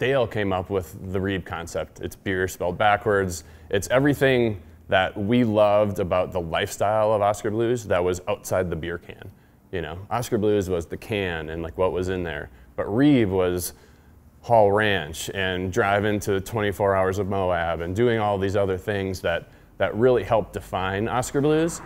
Dale came up with the REEB concept. It's beer spelled backwards. It's everything that we loved about the lifestyle of Oskar Blues that was outside the beer can. You know, Oskar Blues was the can and like what was in there, but REEB was Hall Ranch and driving to 24 hours of Moab and doing all these other things that really helped define Oskar Blues.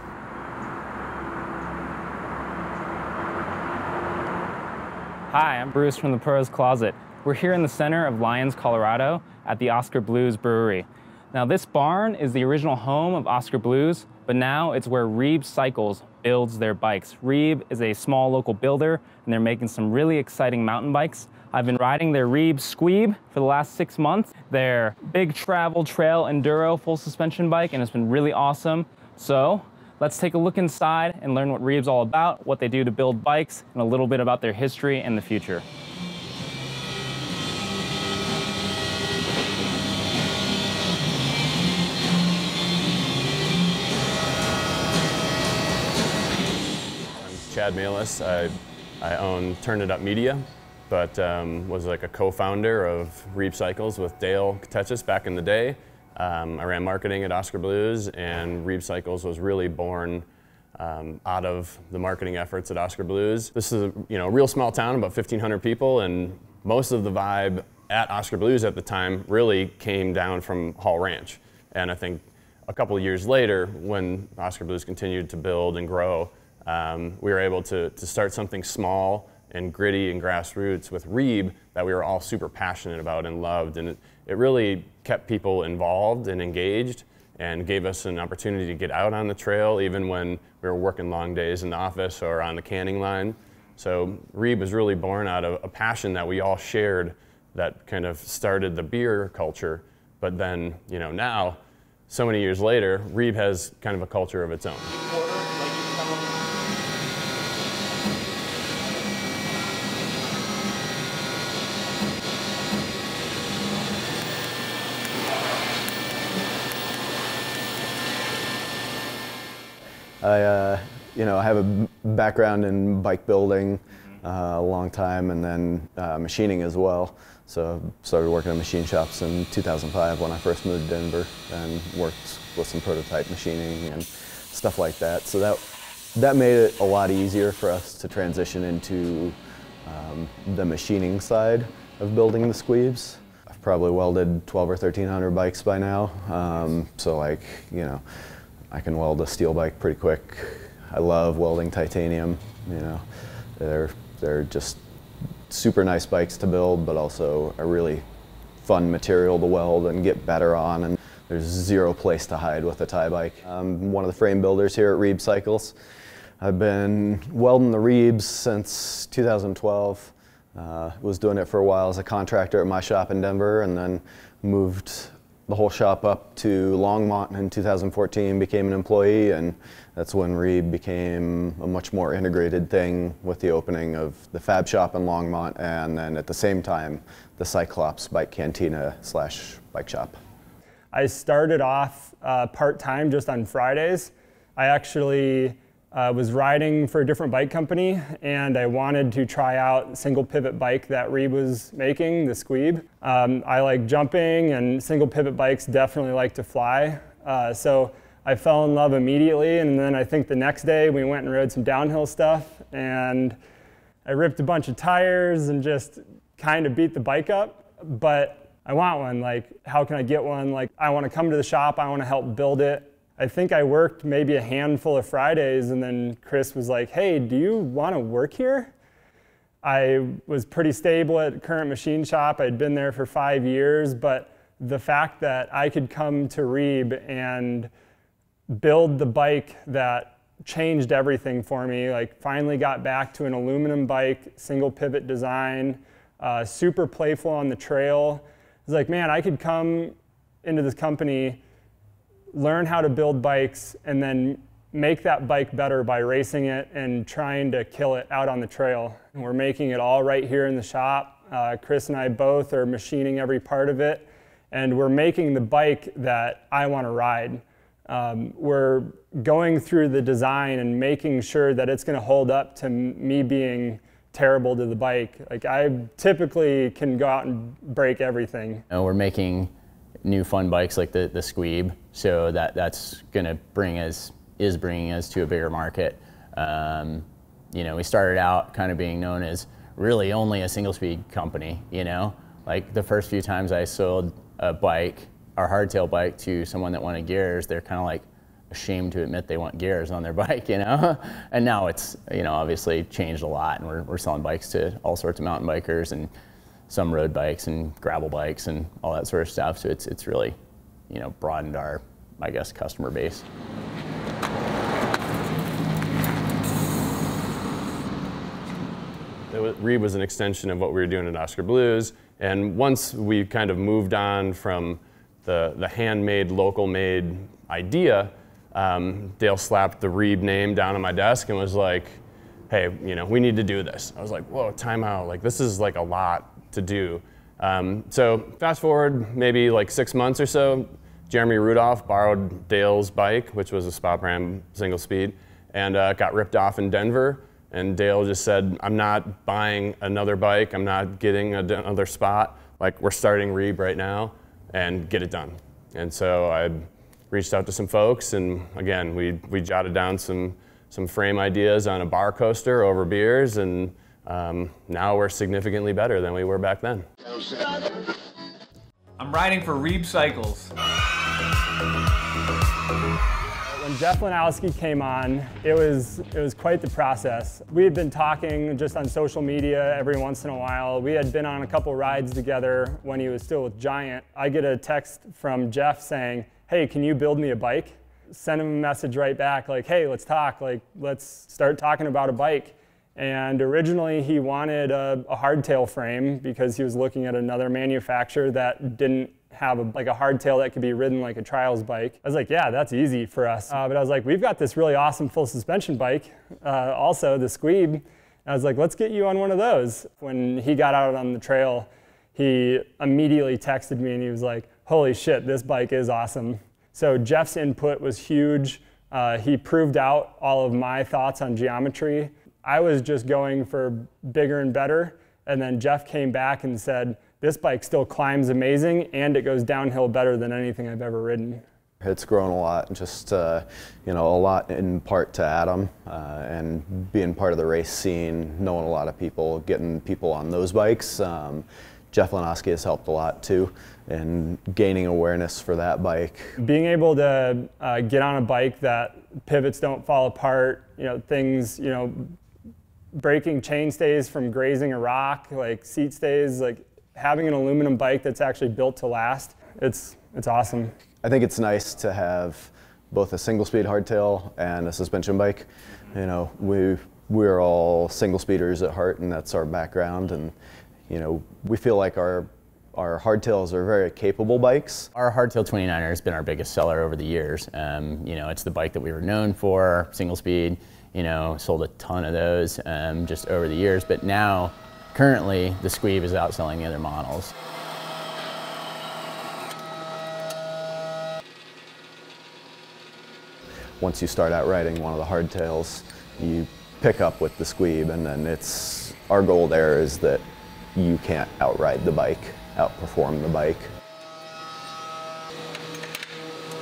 Hi, I'm Bruce from the Pros Closet. We're here in the center of Lyons, Colorado at the Oskar Blues Brewery. Now this barn is the original home of Oskar Blues, but now it's where REEB Cycles builds their bikes. REEB is a small local builder and they're making some really exciting mountain bikes. I've been riding their REEB Sqweeb for the last 6 months. Their big travel trail enduro full suspension bike, and it's been really awesome. So let's take a look inside and learn what REEB's all about, what they do to build bikes, and a little bit about their history and the future. I'm Chad Malis. I own Turn It Up Media, but was like a co-founder of REEB Cycles with Dale Katechis back in the day. I ran marketing at Oskar Blues, and REEB Cycles was really born out of the marketing efforts at Oskar Blues. This is a real small town, about 1,500 people, and most of the vibe at Oskar Blues at the time really came down from Hall Ranch. And I think a couple of years later, when Oskar Blues continued to build and grow, we were able to start something small and gritty and grassroots with REEB that we were all super passionate about and loved, and it really kept people involved and engaged and gave us an opportunity to get out on the trail even when we were working long days in the office or on the canning line. So REEB was really born out of a passion that we all shared that kind of started the beer culture, but then now, so many years later, REEB has kind of a culture of its own. I have a background in bike building a long time, and then machining as well. So I started working in machine shops in 2005 when I first moved to Denver, and worked with some prototype machining and stuff like that. So that made it a lot easier for us to transition into the machining side of building the Sqweebs. I've probably welded 1,200 or 1,300 bikes by now. So I can weld a steel bike pretty quick. I love welding titanium. They're just super nice bikes to build, but also a really fun material to weld and get better on, and there's zero place to hide with a tie bike. I'm one of the frame builders here at REEB Cycles. I've been welding the REEBs since 2012. Was doing it for a while as a contractor at my shop in Denver, and then moved the whole shop up to Longmont in 2014, became an employee, and that's when REEB became a much more integrated thing with the opening of the fab shop in Longmont, and then at the same time, the Cyclops Bike Cantina / bike shop. I started off part-time just on Fridays. I actually was riding for a different bike company, and I wanted to try out a single pivot bike that REEB was making, the Sqweeb. I like jumping, and single pivot bikes definitely like to fly. So I fell in love immediately, and then I think the next day we went and rode some downhill stuff, and I ripped a bunch of tires and just kind of beat the bike up. But I want one. Like, how can I get one? Like, I want to come to the shop, I want to help build it. I think I worked maybe a handful of Fridays, and then Chris was like, hey, do you want to work here? I was pretty stable at current machine shop. I'd been there for 5 years, but the fact that I could come to REEB and build the bike that changed everything for me, like finally got back to an aluminum bike, single pivot design, super playful on the trail. It's like, man, I could come into this company, learn how to build bikes, and then make that bike better by racing it and trying to kill it out on the trail. And we're making it all right here in the shop. Chris and I both are machining every part of it, and we're making the bike that I want to ride. We're going through the design and making sure that it's going to hold up to me being terrible to the bike. Like I typically can go out and break everything. And we're making new fun bikes like the Sqweeb, so that's gonna is bringing us to a bigger market. You know, we started out kind of being known as really only a single speed company, you know? Like the first few times I sold a bike, our hardtail bike, to someone that wanted gears, they're kind of like ashamed to admit they want gears on their bike, you know? And now it's, you know, obviously changed a lot, and we're selling bikes to all sorts of mountain bikers and some road bikes and gravel bikes and all that sort of stuff. So it's really, you know, broadened our, I guess, customer base. REEB was an extension of what we were doing at Oskar Blues, and once we kind of moved on from the handmade, local-made idea, Dale slapped the REEB name down on my desk and was like, hey, you know, we need to do this. I was like, whoa, time out, like this is like a lot to do. So fast forward maybe like 6 months or so, Jeremy Rudolph borrowed Dale's bike, which was a Spot Brand single speed, and got ripped off in Denver. And Dale just said, I'm not buying another bike, I'm not getting another Spot. Like, we're starting REEB right now and get it done. And so I reached out to some folks, and again, we jotted down some frame ideas on a bar coaster over beers, and now we're significantly better than we were back then. I'm riding for REEB Cycles. When Jeff Lanowski came on, it was quite the process. We had been talking just on social media every once in a while. We had been on a couple rides together when he was still with Giant. I get a text from Jeff saying, hey, can you build me a bike? Send him a message right back like, hey, let's talk, like, let's start talking about a bike. And originally he wanted a hardtail frame because he was looking at another manufacturer that didn't have a hardtail that could be ridden like a trials bike. I was like, yeah, that's easy for us. But I was like, we've got this really awesome full suspension bike, also the Sqweeb. And I was like, let's get you on one of those. When he got out on the trail, he immediately texted me and he was like, holy shit, this bike is awesome. So Jeff's input was huge. He proved out all of my thoughts on geometry. I was just going for bigger and better. And then Jeff came back and said, this bike still climbs amazing and it goes downhill better than anything I've ever ridden. It's grown a lot, just you know, a lot in part to Adam and being part of the race scene, knowing a lot of people, getting people on those bikes. Jeff Lanowski has helped a lot too, and gaining awareness for that bike. Being able to get on a bike that pivots don't fall apart, you know, things, you know, breaking chain stays from grazing a rock, like seat stays, like having an aluminum bike that's actually built to last, it's awesome. I think it's nice to have both a single speed hardtail and a suspension bike. You know, we're all single speeders at heart, and that's our background, and you know, we feel like our hardtails are very capable bikes. Our hardtail 29er has been our biggest seller over the years. You know, it's the bike that we were known for, single speed, you know, sold a ton of those just over the years, but now, currently, the Sqweeb is outselling the other models. Once you start out riding one of the hardtails, you pick up with the Sqweeb, and then our goal there is that you can't outride the bike, outperform the bike.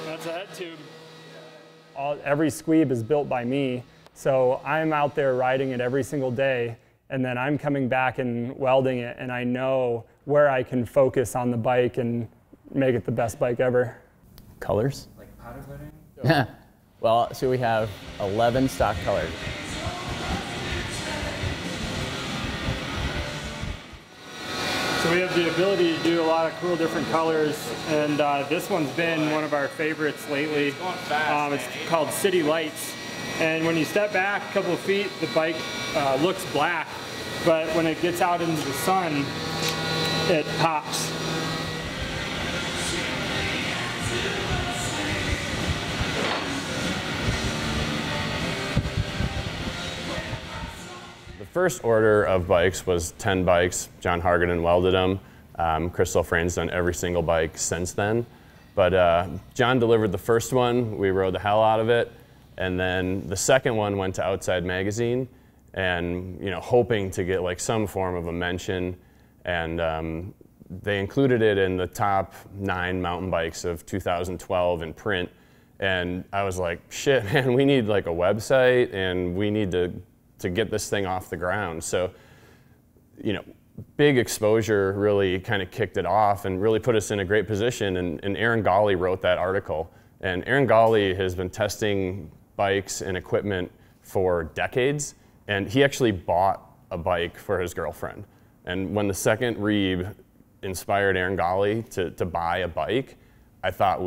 That's a head tube. Every Sqweeb is built by me, so I'm out there riding it every single day, and then I'm coming back and welding it, and I know where I can focus on the bike and make it the best bike ever. Colors? Like powder coating? Well, so we have 11 stock colors. So we have the ability to do a lot of cool different colors, and this one's been one of our favorites lately. It's going fast, it's called City Lights. And when you step back a couple of feet, the bike looks black, but when it gets out into the sun, it pops. The first order of bikes was 10 bikes. John Hargaden welded them. Chris Lofrane's done every single bike since then. But John delivered the first one. We rode the hell out of it. And then the second one went to Outside Magazine. and hoping to get like some form of a mention. And they included it in the top 9 mountain bikes of 2012 in print. And I was like, shit, man, we need like a website, and we need to get this thing off the ground. So, big exposure really kind of kicked it off and really put us in a great position. And Aaron Gawley wrote that article. And Aaron Gawley has been testing bikes and equipment for decades. And he actually bought a bike for his girlfriend. And when the second REEB inspired Aaron Gawley to buy a bike, I thought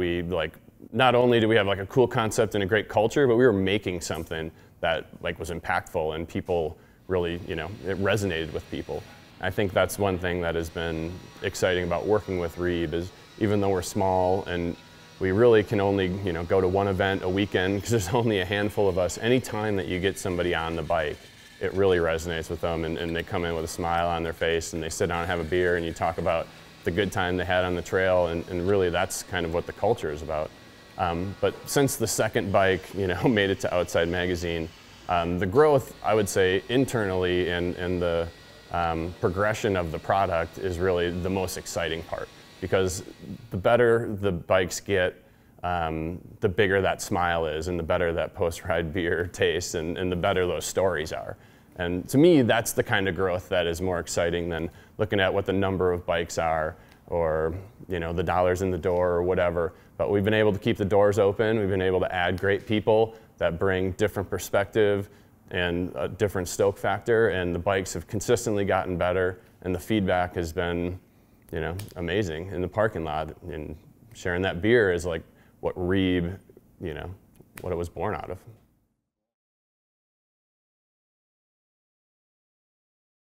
not only do we have like a cool concept and a great culture, but we were making something that like was impactful, and people really, it resonated with people. I think that's one thing that has been exciting about working with REEB is even though we're small and we really can only, go to one event a weekend because there's only a handful of us, anytime that you get somebody on the bike, it really resonates with them, and they come in with a smile on their face, and they sit down and have a beer, and you talk about the good time they had on the trail, and really that's kind of what the culture is about. But since the second bike, made it to Outside Magazine, the growth, I would say, internally and the progression of the product is really the most exciting part, because the better the bikes get, the bigger that smile is, and the better that post-ride beer tastes, and the better those stories are. And to me, that's the kind of growth that is more exciting than looking at what the number of bikes are, or the dollars in the door or whatever. But we've been able to keep the doors open. We've been able to add great people that bring different perspective and a different stoke factor, and the bikes have consistently gotten better, and the feedback has been, amazing in the parking lot. And sharing that beer is like what REEB, what it was born out of.